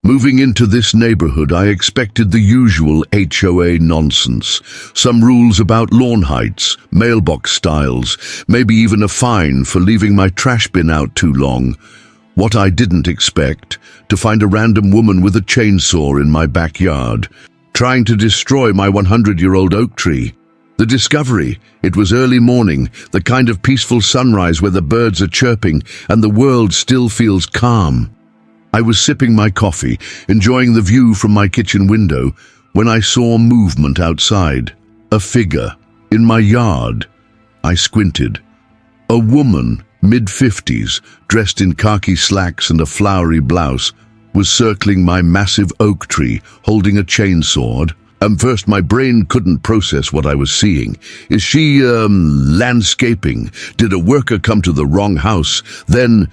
Moving into this neighborhood, I expected the usual HOA nonsense. Some rules about lawn heights, mailbox styles, maybe even a fine for leaving my trash bin out too long. What I didn't expect, to find a random woman with a chainsaw in my backyard, trying to destroy my 100-year-old oak tree. The discovery, it was early morning, the kind of peaceful sunrise where the birds are chirping and the world still feels calm. I was sipping my coffee, enjoying the view from my kitchen window, when I saw movement outside. A figure, in my yard. I squinted. A woman, mid-50s, dressed in khaki slacks and a flowery blouse, was circling my massive oak tree, holding a chainsaw. First, my brain couldn't process what I was seeing. Is she, landscaping? Did a worker come to the wrong house? Then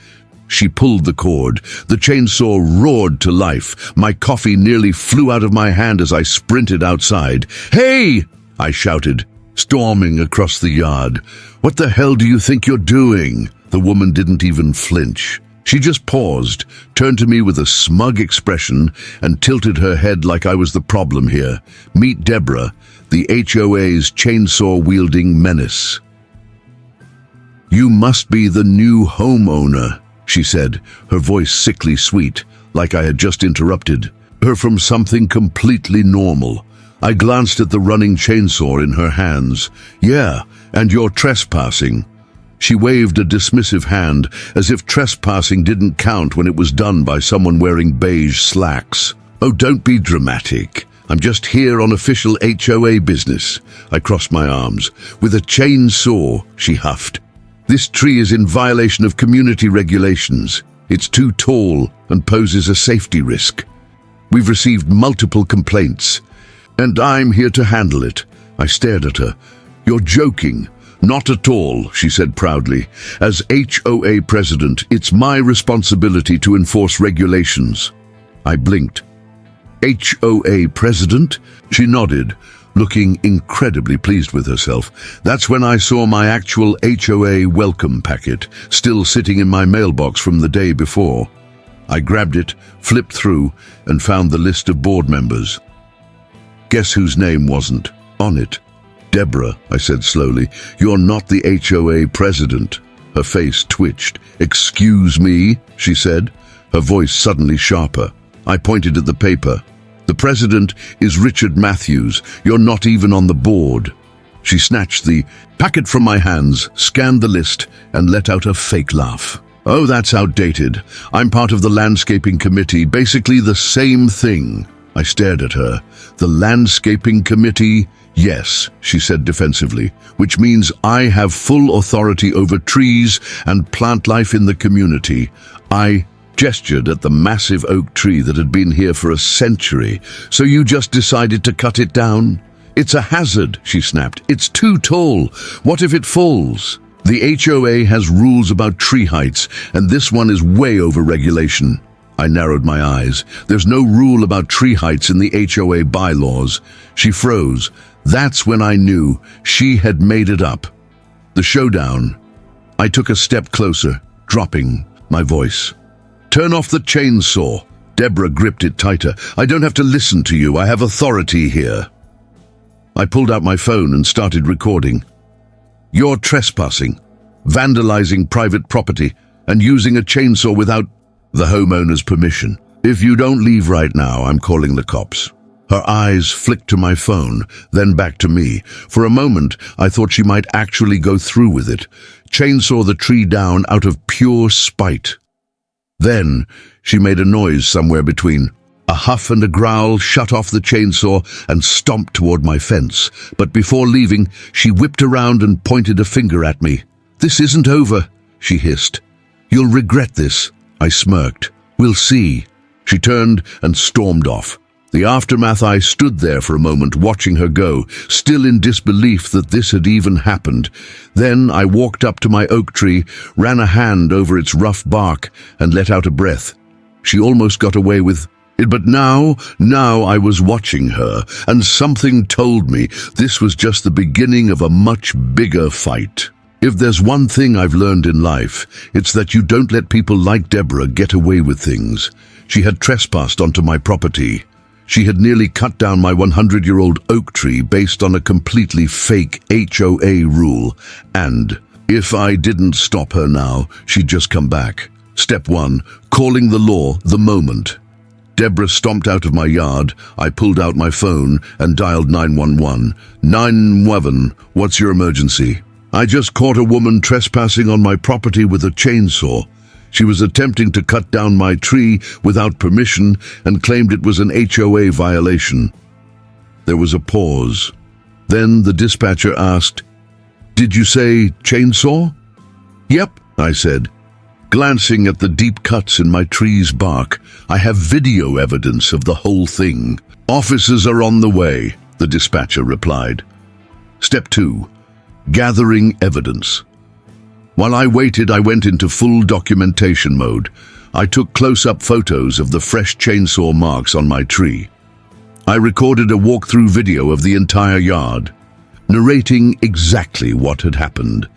she pulled the cord. The chainsaw roared to life. My coffee nearly flew out of my hand as I sprinted outside. "Hey!" I shouted, storming across the yard. "What the hell do you think you're doing?" The woman didn't even flinch. She just paused, turned to me with a smug expression, and tilted her head like I was the problem here. Meet Deborah, the HOA's chainsaw-wielding menace. "You must be the new homeowner," she said, her voice sickly sweet, like I had just interrupted her from something completely normal. I glanced at the running chainsaw in her hands. "Yeah, and you're trespassing." She waved a dismissive hand, as if trespassing didn't count when it was done by someone wearing beige slacks. "Oh, don't be dramatic. I'm just here on official HOA business." I crossed my arms. "With a chainsaw," she huffed. "This tree is in violation of community regulations. It's too tall and poses a safety risk. We've received multiple complaints, and I'm here to handle it." I stared at her. "You're joking." "Not at all," she said proudly. "As HOA president, it's my responsibility to enforce regulations." I blinked. "HOA president?" She nodded, looking incredibly pleased with herself. That's when I saw my actual HOA welcome packet, still sitting in my mailbox from the day before. I grabbed it, flipped through, and found the list of board members. Guess whose name wasn't on it? "Deborah," I said slowly, "you're not the HOA president." Her face twitched. "Excuse me," she said, her voice suddenly sharper. I pointed at the paper. "The president is Richard Matthews. You're not even on the board." She snatched the packet from my hands, scanned the list, and let out a fake laugh. "Oh, that's outdated. I'm part of the landscaping committee, basically the same thing." I stared at her. "The landscaping committee?" "Yes," she said defensively, "which means I have full authority over trees and plant life in the community." I gestured at the massive oak tree that had been here for a century. "So you just decided to cut it down?" "It's a hazard," she snapped. "It's too tall. What if it falls?" "The HOA has rules about tree heights, and this one is way over regulation." I narrowed my eyes. "There's no rule about tree heights in the HOA bylaws." She froze. That's when I knew she had made it up. The showdown. I took a step closer, dropping my voice. "Turn off the chainsaw." Deborah gripped it tighter. "I don't have to listen to you. I have authority here." I pulled out my phone and started recording. "You're trespassing, vandalizing private property, and using a chainsaw without the homeowner's permission. If you don't leave right now, I'm calling the cops." Her eyes flicked to my phone, then back to me. For a moment, I thought she might actually go through with it, chainsaw the tree down out of pure spite. Then she made a noise somewhere between a huff and a growl, shut off the chainsaw, and stomped toward my fence. But before leaving, she whipped around and pointed a finger at me. "This isn't over," she hissed. "You'll regret this." I smirked. "We'll see." She turned and stormed off. The aftermath, I stood there for a moment watching her go, still in disbelief that this had even happened. Then I walked up to my oak tree, ran a hand over its rough bark, and let out a breath. She almost got away with it, but now I was watching her, and something told me this was just the beginning of a much bigger fight. If there's one thing I've learned in life, it's that you don't let people like Deborah get away with things. She had trespassed onto my property. She had nearly cut down my 100-year-old oak tree based on a completely fake HOA rule. And if I didn't stop her now, she'd just come back. Step 1, calling the law the moment. Deborah stomped out of my yard. I pulled out my phone and dialed 911. 911, what's your emergency? I just caught a woman trespassing on my property with a chainsaw. She was attempting to cut down my tree without permission and claimed it was an HOA violation. There was a pause. Then the dispatcher asked, "Did you say chainsaw?" "Yep," I said. Glancing at the deep cuts in my tree's bark, I have video evidence of the whole thing. "Officers are on the way," the dispatcher replied. Step 2, gathering evidence. While I waited, I went into full documentation mode. I took close-up photos of the fresh chainsaw marks on my tree. I recorded a walkthrough video of the entire yard, narrating exactly what had happened.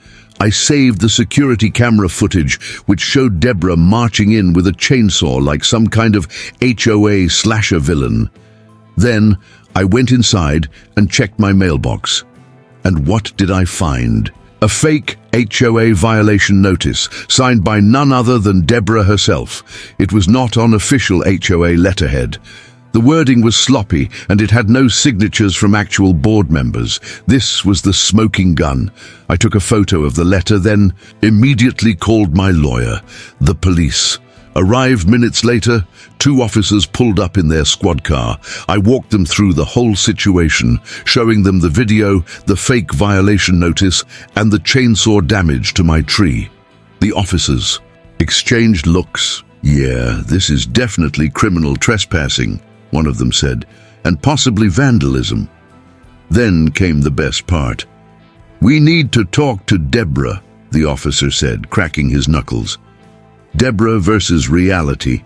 I saved the security camera footage, which showed Deborah marching in with a chainsaw like some kind of HOA slasher villain. Then I went inside and checked my mailbox. And what did I find? A fake HOA violation notice, signed by none other than Deborah herself. It was not on official HOA letterhead. The wording was sloppy, and it had no signatures from actual board members. This was the smoking gun. I took a photo of the letter, then immediately called my lawyer. The police arrived minutes later. 2 officers pulled up in their squad car. I walked them through the whole situation, showing them the video, the fake violation notice, and the chainsaw damage to my tree. The officers exchanged looks. "Yeah, this is definitely criminal trespassing," one of them said, "and possibly vandalism." Then came the best part. "We need to talk to Deborah," the officer said, cracking his knuckles. Deborah versus reality.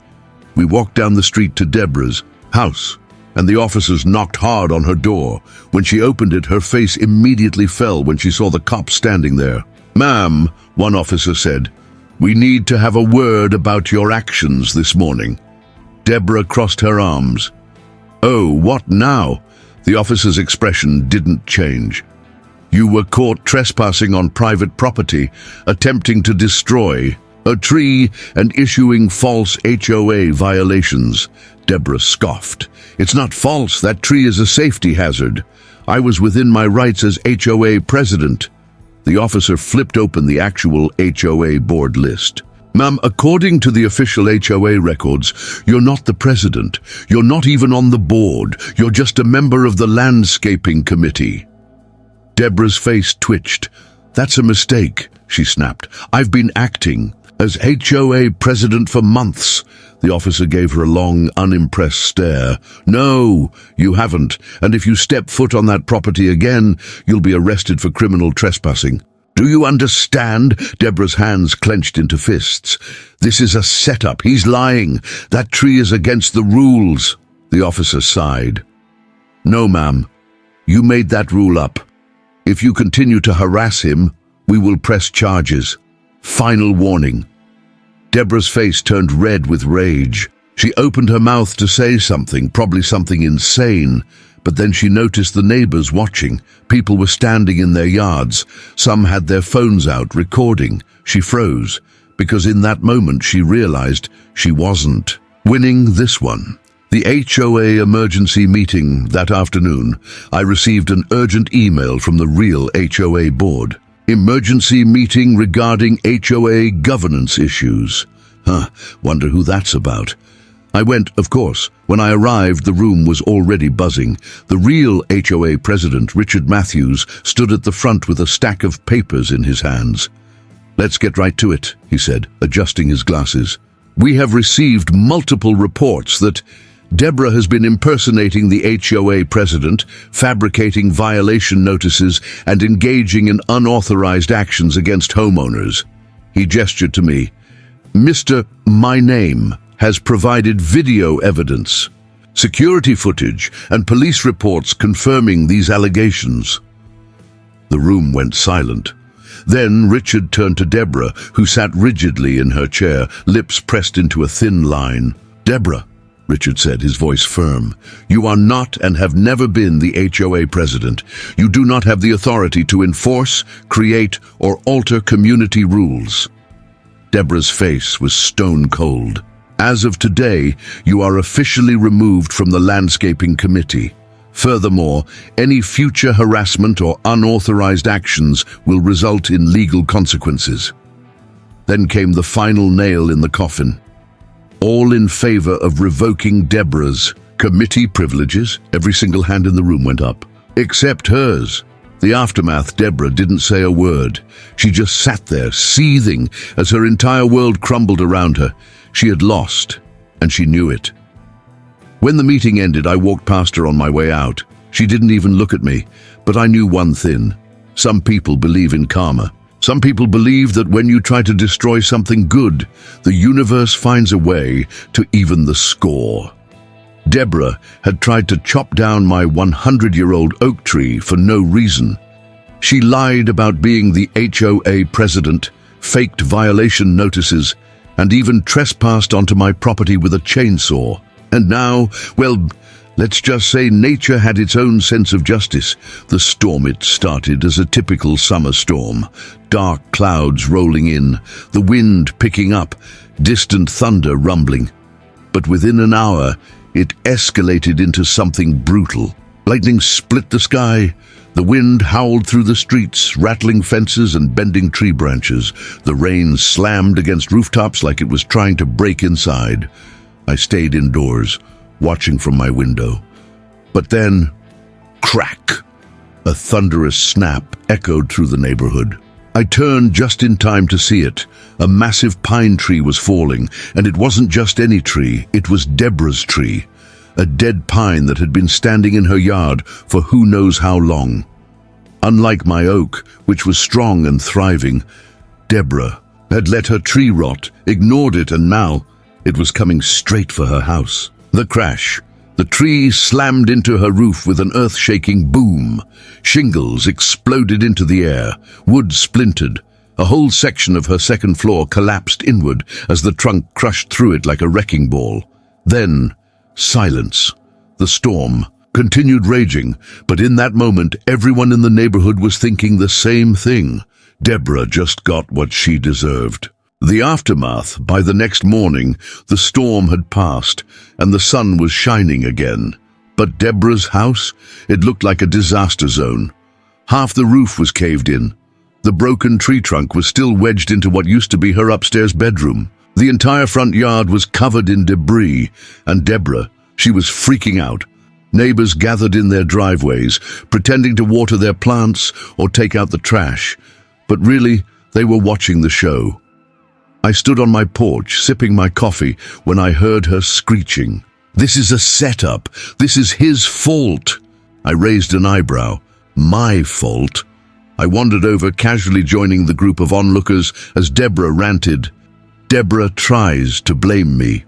We walked down the street to Deborah's house, and the officers knocked hard on her door. When she opened it, her face immediately fell when she saw the cops standing there. "Ma'am," one officer said, "we need to have a word about your actions this morning." Deborah crossed her arms. "Oh, what now?" The officer's expression didn't change. "You were caught trespassing on private property, attempting to destroy a tree and issuing false HOA violations." Deborah scoffed. "It's not false. That tree is a safety hazard. I was within my rights as HOA president." The officer flipped open the actual HOA board list. "Ma'am, according to the official HOA records, you're not the president. You're not even on the board. You're just a member of the landscaping committee." Deborah's face twitched. "That's a mistake," she snapped. "I've been acting as HOA president for months." The officer gave her a long, unimpressed stare. "No, you haven't. And if you step foot on that property again, you'll be arrested for criminal trespassing. Do you understand?" Deborah's hands clenched into fists. "This is a setup. He's lying. That tree is against the rules." The officer sighed. "No, ma'am. You made that rule up. If you continue to harass him, we will press charges. Final warning." Deborah's face turned red with rage. She opened her mouth to say something, probably something insane, but then she noticed the neighbors watching. People were standing in their yards. Some had their phones out, recording. She froze, because in that moment she realized she wasn't winning this one. The HOA emergency meeting that afternoon, I received an urgent email from the real HOA board. "Emergency meeting regarding HOA governance issues." Wonder who that's about. I went, of course. When I arrived, the room was already buzzing. The real HOA president, Richard Matthews, stood at the front with a stack of papers in his hands. "Let's get right to it," he said, adjusting his glasses. "We have received multiple reports that Deborah has been impersonating the HOA president, fabricating violation notices, and engaging in unauthorized actions against homeowners." He gestured to me. "Mr. My Name has provided video evidence, security footage, and police reports confirming these allegations." The room went silent. Then Richard turned to Deborah, who sat rigidly in her chair, lips pressed into a thin line. "Deborah," Richard said, his voice firm, "you are not and have never been the HOA president. You do not have the authority to enforce, create, or alter community rules." Deborah's face was stone cold. "As of today, you are officially removed from the landscaping committee. Furthermore, any future harassment or unauthorized actions will result in legal consequences." Then came the final nail in the coffin. All in favor of revoking Deborah's committee privileges. Every single hand in the room went up, except hers. The aftermath, Deborah didn't say a word. She just sat there, seething, as her entire world crumbled around her. She had lost, and she knew it. When the meeting ended, I walked past her on my way out. She didn't even look at me, but I knew one thing. Some people believe in karma. Some people believe that when you try to destroy something good, the universe finds a way to even the score. Deborah had tried to chop down my 100-year-old oak tree for no reason. She lied about being the HOA president, faked violation notices, and even trespassed onto my property with a chainsaw. And now, well, let's just say nature had its own sense of justice. The storm it started as a typical summer storm. Dark clouds rolling in, the wind picking up, distant thunder rumbling. But within an hour, it escalated into something brutal. Lightning split the sky. The wind howled through the streets, rattling fences and bending tree branches. The rain slammed against rooftops like it was trying to break inside. I stayed indoors, watching from my window. But then, crack! A thunderous snap echoed through the neighborhood. I turned just in time to see it. A massive pine tree was falling, and it wasn't just any tree, it was Deborah's tree. A dead pine that had been standing in her yard for who knows how long. Unlike my oak, which was strong and thriving, Deborah had let her tree rot, ignored it, and now it was coming straight for her house. The crash. The tree slammed into her roof with an earth-shaking boom. Shingles exploded into the air. Wood splintered. A whole section of her second floor collapsed inward as the trunk crushed through it like a wrecking ball. Then, silence. The storm continued raging, but in that moment, everyone in the neighborhood was thinking the same thing. Deborah just got what she deserved. The aftermath, by the next morning, the storm had passed and the sun was shining again. But Deborah's house, it looked like a disaster zone. Half the roof was caved in. The broken tree trunk was still wedged into what used to be her upstairs bedroom. The entire front yard was covered in debris, and Deborah, she was freaking out. Neighbors gathered in their driveways, pretending to water their plants or take out the trash. But really, they were watching the show. I stood on my porch, sipping my coffee, when I heard her screeching. "This is a setup. This is his fault." I raised an eyebrow. My fault? I wandered over, casually joining the group of onlookers as Deborah ranted. "Deborah tries to blame me.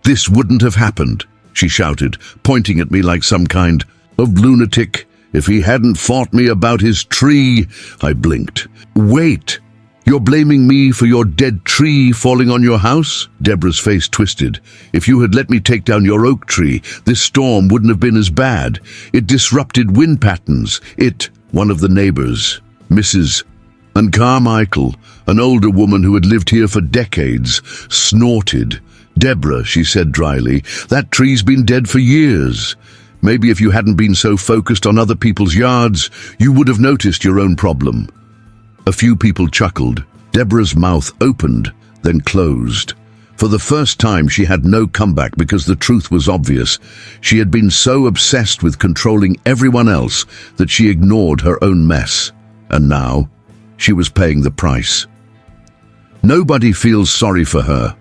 This wouldn't have happened," she shouted, pointing at me like some kind of lunatic. "If he hadn't fought me about his tree." I blinked. "Wait! You're blaming me for your dead tree falling on your house?" Deborah's face twisted. "If you had let me take down your oak tree, this storm wouldn't have been as bad. It disrupted wind patterns. One of the neighbors, Mrs. and Carmichael, an older woman who had lived here for decades, snorted. "Deborah," she said dryly, "that tree's been dead for years. Maybe if you hadn't been so focused on other people's yards, you would have noticed your own problem." A few people chuckled. Deborah's mouth opened, then closed. For the first time, she had no comeback because the truth was obvious. She had been so obsessed with controlling everyone else that she ignored her own mess. And now, she was paying the price. Nobody feels sorry for her.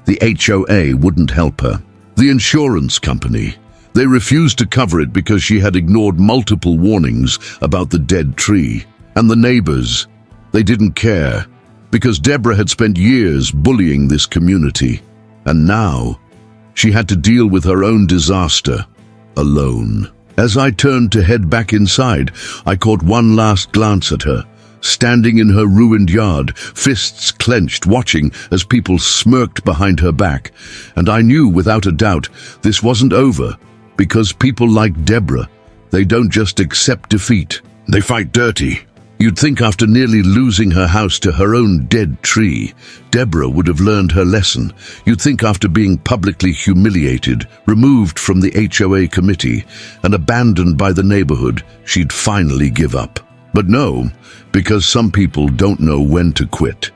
The HOA wouldn't help her. The insurance company. They refused to cover it because she had ignored multiple warnings about the dead tree. And the neighbors. They didn't care, because Deborah had spent years bullying this community. And now, she had to deal with her own disaster, alone. As I turned to head back inside, I caught one last glance at her, standing in her ruined yard, fists clenched, watching as people smirked behind her back. And I knew without a doubt this wasn't over, because people like Deborah, they don't just accept defeat, they fight dirty. You'd think after nearly losing her house to her own dead tree, Deborah would have learned her lesson. You'd think after being publicly humiliated, removed from the HOA committee, and abandoned by the neighborhood, she'd finally give up. But no, because some people don't know when to quit.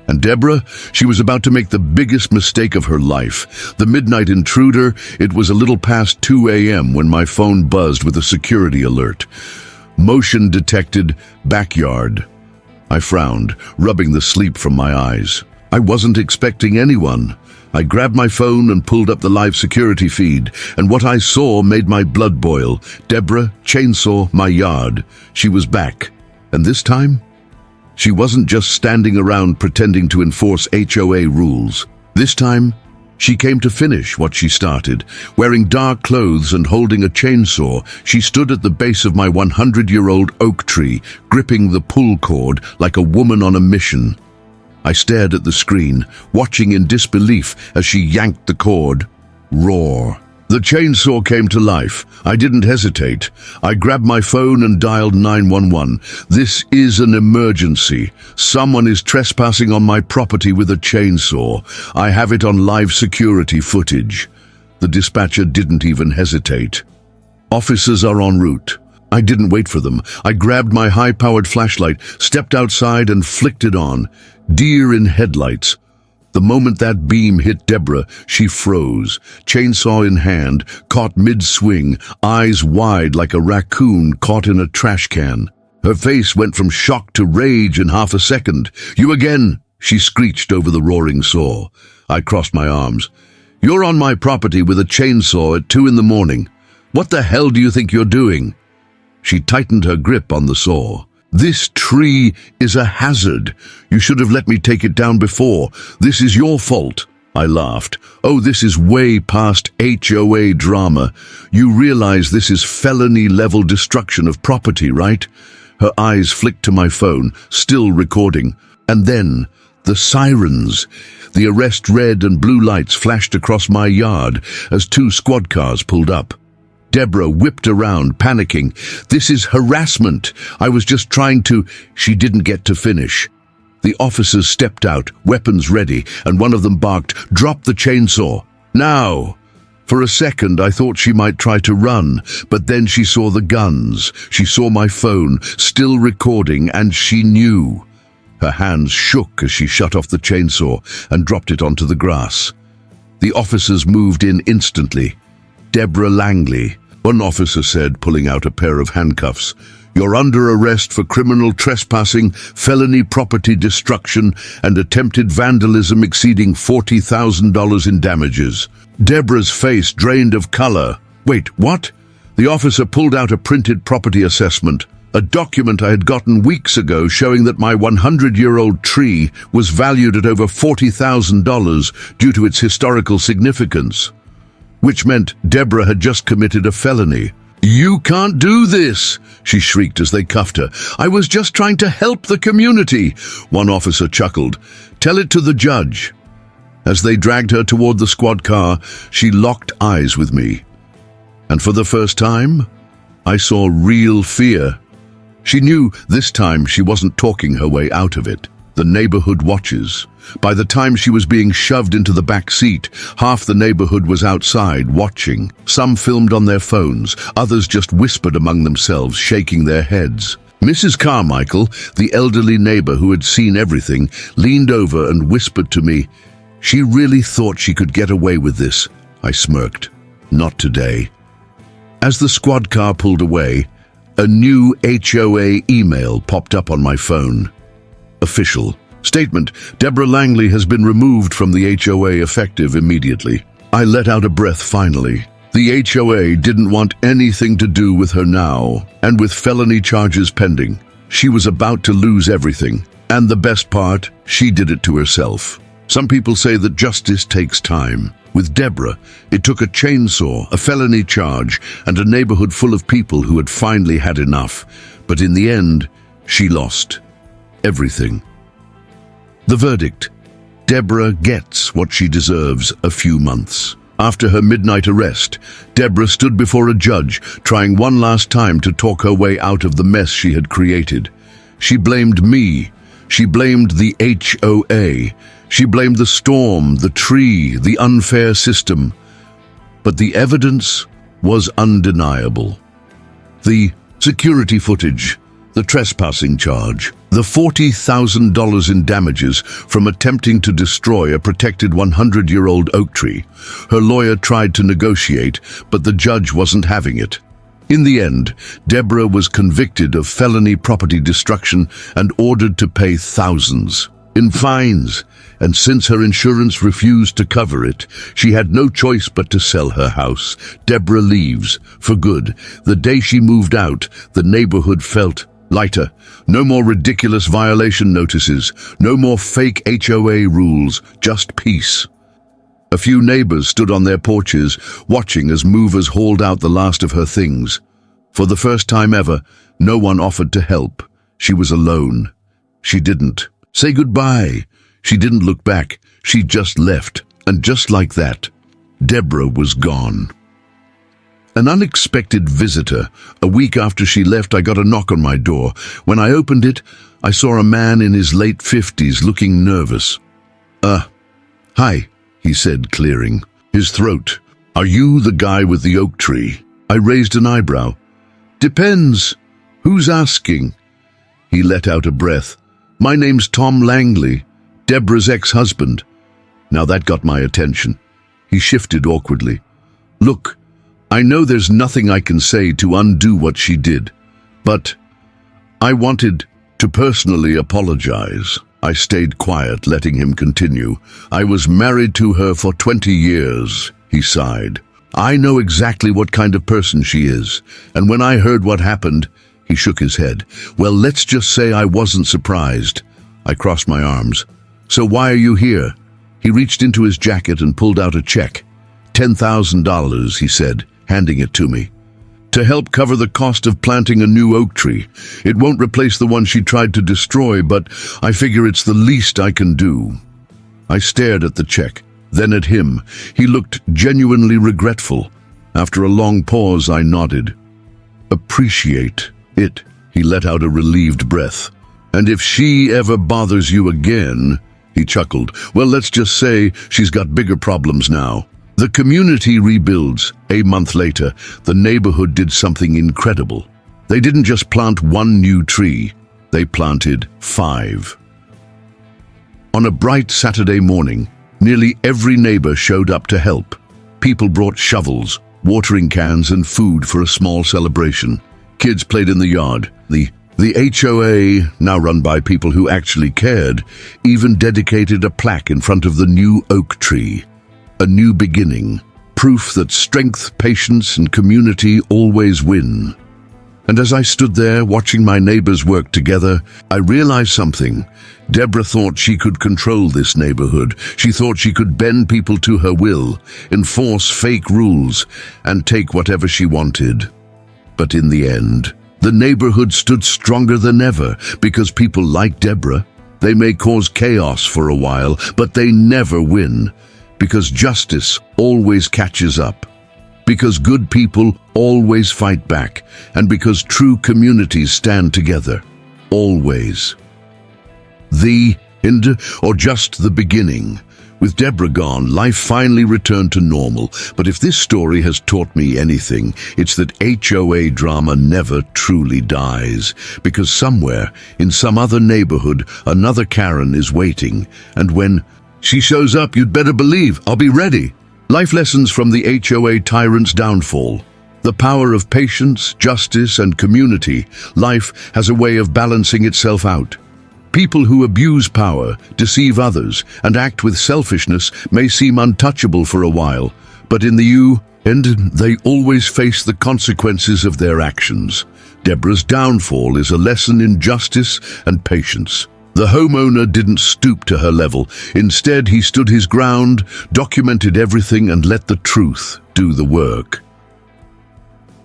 And Deborah, she was about to make the biggest mistake of her life. The midnight intruder, it was a little past 2 a.m. when my phone buzzed with a security alert. Motion detected, backyard. I frowned, rubbing the sleep from my eyes. I wasn't expecting anyone. I grabbed my phone and pulled up the live security feed, and what I saw made my blood boil. Deborah, chainsaw, my yard. She was back. And this time, she wasn't just standing around pretending to enforce HOA rules. This time, she came to finish what she started. Wearing dark clothes and holding a chainsaw, she stood at the base of my 100-year-old oak tree, gripping the pull cord like a woman on a mission. I stared at the screen, watching in disbelief as she yanked the cord. Roar. The chainsaw came to life. I didn't hesitate. I grabbed my phone and dialed 911. This is an emergency. Someone is trespassing on my property with a chainsaw. I have it on live security footage. The dispatcher didn't even hesitate. Officers are en route. I didn't wait for them. I grabbed my high-powered flashlight, stepped outside and flicked it on. Deer in headlights. The moment that beam hit Deborah, she froze, chainsaw in hand, caught mid-swing, eyes wide like a raccoon caught in a trash can. Her face went from shock to rage in half a second. "You again!" she screeched over the roaring saw. I crossed my arms. "You're on my property with a chainsaw at 2 in the morning. What the hell do you think you're doing?" She tightened her grip on the saw. "This tree is a hazard. You should have let me take it down before. This is your fault." I laughed. "Oh, this is way past HOA drama. You realize this is felony-level destruction of property, right?" Her eyes flicked to my phone, still recording. And then, the sirens. The arrest red and blue lights flashed across my yard as 2 squad cars pulled up. Deborah whipped around, panicking. "This is harassment. I was just trying to—" She didn't get to finish. The officers stepped out, weapons ready, and one of them barked, "Drop the chainsaw. Now!" For a second, I thought she might try to run, but then she saw the guns. She saw my phone, still recording, and she knew. Her hands shook as she shut off the chainsaw and dropped it onto the grass. The officers moved in instantly. "Deborah Langley," one officer said, pulling out a pair of handcuffs. "You're under arrest for criminal trespassing, felony property destruction, and attempted vandalism exceeding $40,000 in damages." Deborah's face drained of color. "Wait, what?" The officer pulled out a printed property assessment, a document I had gotten weeks ago showing that my 100-year-old tree was valued at over $40,000 due to its historical significance. Which meant Deborah had just committed a felony. "You can't do this!" she shrieked as they cuffed her. "I was just trying to help the community." One officer chuckled. "Tell it to the judge." As they dragged her toward the squad car, she locked eyes with me. And for the first time, I saw real fear. She knew this time she wasn't talking her way out of it. The neighborhood watches. By the time she was being shoved into the back seat, half the neighborhood was outside, watching. Some filmed on their phones, others just whispered among themselves, shaking their heads. Mrs. Carmichael, the elderly neighbor who had seen everything, leaned over and whispered to me, "She really thought she could get away with this." I smirked. "Not today." As the squad car pulled away, a new HOA email popped up on my phone. Official. Statement: Deborah Langley has been removed from the HOA effective immediately. I let out a breath finally. The HOA didn't want anything to do with her now, and with felony charges pending, she was about to lose everything. And the best part, she did it to herself. Some people say that justice takes time. With Deborah, it took a chainsaw, a felony charge, and a neighborhood full of people who had finally had enough. But in the end, she lost. everything. The verdict: Deborah gets what she deserves a few months. After her midnight arrest, Deborah stood before a judge, trying one last time to talk her way out of the mess she had created. She blamed me. She blamed the HOA. She blamed the storm, the tree, the unfair system. But the evidence was undeniable. The security footage, the trespassing charge, the $40,000 in damages from attempting to destroy a protected 100-year-old oak tree. Her lawyer tried to negotiate, but the judge wasn't having it. In the end, Deborah was convicted of felony property destruction and ordered to pay thousands in fines. And since her insurance refused to cover it, she had no choice but to sell her house. Deborah leaves for good. The day she moved out, the neighborhood felt lighter. No more ridiculous violation notices, no more fake HOA rules, just peace. A few neighbors stood on their porches, watching as movers hauled out the last of her things. For the first time ever, no one offered to help. She was alone. She didn't say goodbye. She didn't look back. She just left. And just like that, Deborah was gone. An unexpected visitor. A week after she left, I got a knock on my door. When I opened it, I saw a man in his late 50s looking nervous. Hi, he said, clearing his throat. Are you the guy with the oak tree? I raised an eyebrow. Depends. Who's asking? He let out a breath. My name's Tom Langley, Deborah's ex-husband. Now that got my attention. He shifted awkwardly. Look, I know there's nothing I can say to undo what she did, but I wanted to personally apologize. I stayed quiet, letting him continue. I was married to her for 20 years, he sighed. I know exactly what kind of person she is, and when I heard what happened, he shook his head. Well, let's just say I wasn't surprised. I crossed my arms. So why are you here? He reached into his jacket and pulled out a check. $10,000, he said, handing it to me. To help cover the cost of planting a new oak tree. It won't replace the one she tried to destroy, but I figure it's the least I can do. I stared at the check, then at him. He looked genuinely regretful. After a long pause, I nodded. Appreciate it. He let out a relieved breath. And if she ever bothers you again, he chuckled. Well, let's just say she's got bigger problems now. The community rebuilds. A month later, the neighborhood did something incredible. They didn't just plant one new tree, they planted 5. On a bright Saturday morning, nearly every neighbor showed up to help. People brought shovels, watering cans, and food for a small celebration. Kids played in the yard. The HOA, now run by people who actually cared, even dedicated a plaque in front of the new oak tree. A new beginning, proof that strength, patience, and community always win. And as I stood there watching my neighbors work together, I realized something. Deborah thought she could control this neighborhood. She thought she could bend people to her will, enforce fake rules, and take whatever she wanted. But in the end, the neighborhood stood stronger than ever because people like Deborah. They may cause chaos for a while, but they never win. Because justice always catches up, because good people always fight back, and because true communities stand together, always. The end, or just the beginning. With Deborah gone, life finally returned to normal, but if this story has taught me anything, it's that HOA drama never truly dies, because somewhere, in some other neighborhood, another Karen is waiting, and when she shows up, you'd better believe I'll be ready. Life lessons from the HOA tyrant's downfall. The power of patience, justice, and community. Life has a way of balancing itself out. People who abuse power, deceive others, and act with selfishness may seem untouchable for a while, but in the end, they always face the consequences of their actions. Deborah's downfall is a lesson in justice and patience. The homeowner didn't stoop to her level. Instead, he stood his ground, documented everything, and let the truth do the work.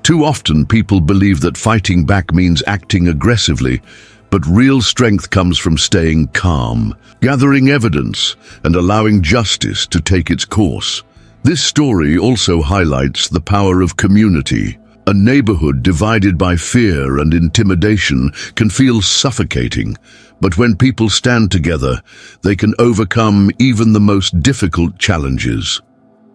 Too often, people believe that fighting back means acting aggressively, But real strength comes from staying calm, gathering evidence, and allowing justice to take its course. This story also highlights the power of community. A neighborhood divided by fear and intimidation can feel suffocating, but when people stand together, they can overcome even the most difficult challenges.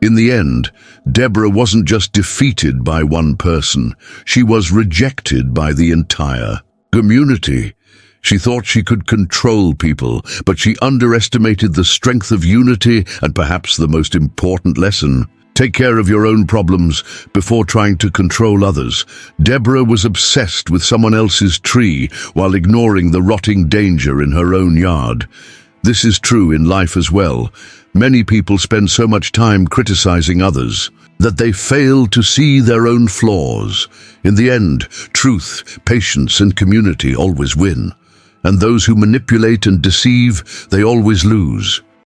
In the end, Deborah wasn't just defeated by one person, she was rejected by the entire community. She thought she could control people, but she underestimated the strength of unity and perhaps the most important lesson. Take care of your own problems before trying to control others. Deborah was obsessed with someone else's tree while ignoring the rotting danger in her own yard. This is true in life as well. Many people spend so much time criticizing others that they fail to see their own flaws. In the end, truth, patience, and community always win. And those who manipulate and deceive, they always lose.